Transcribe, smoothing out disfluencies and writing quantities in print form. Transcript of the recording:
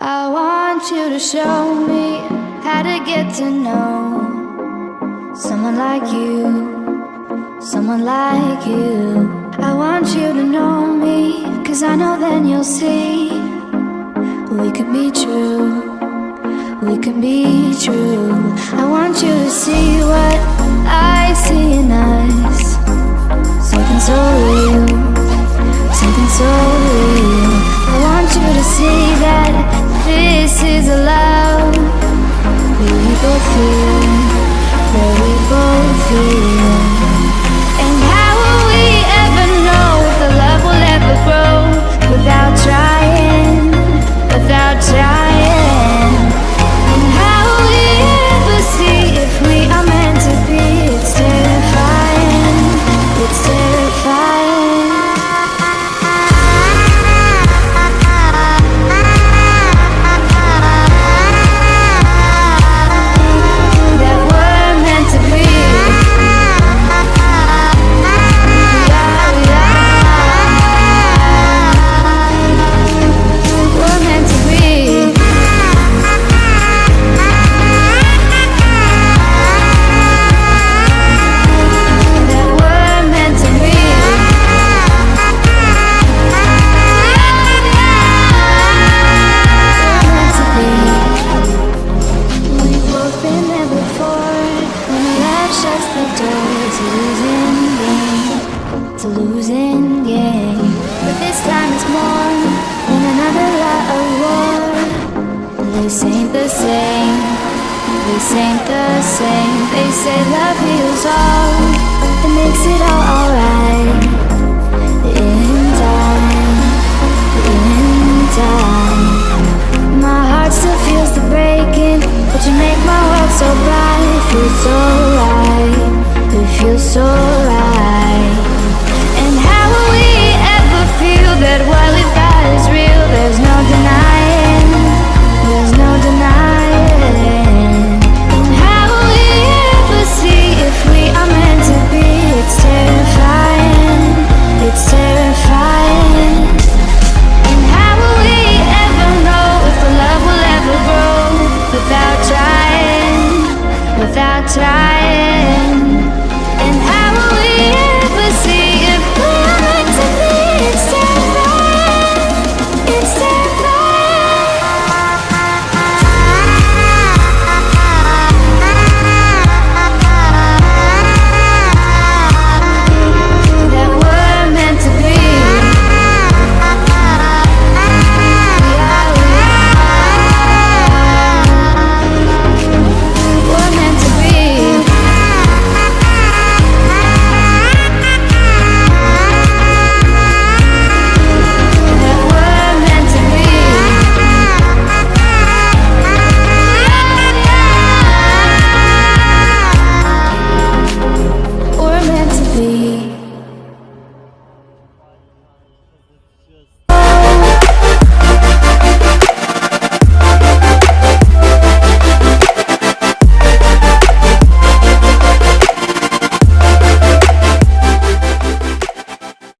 I want you to show me how to get to know someone like you, someone like you. I want you to know me, 'cause I know then you'll see we could be true, we can be true. I want you to see what I see in us, something so real, something so real. I want you to see that this is a love that we both feel, that we both feel. And how will we ever know if the love will ever grow without trying, without trying? And how will we ever see if we are meant to be? It's terrifying, it's terrifying. It's a losing game, but this time it's more than another lot of war. This ain't the same, this ain't the same. They say love heals all, it makes it all alright.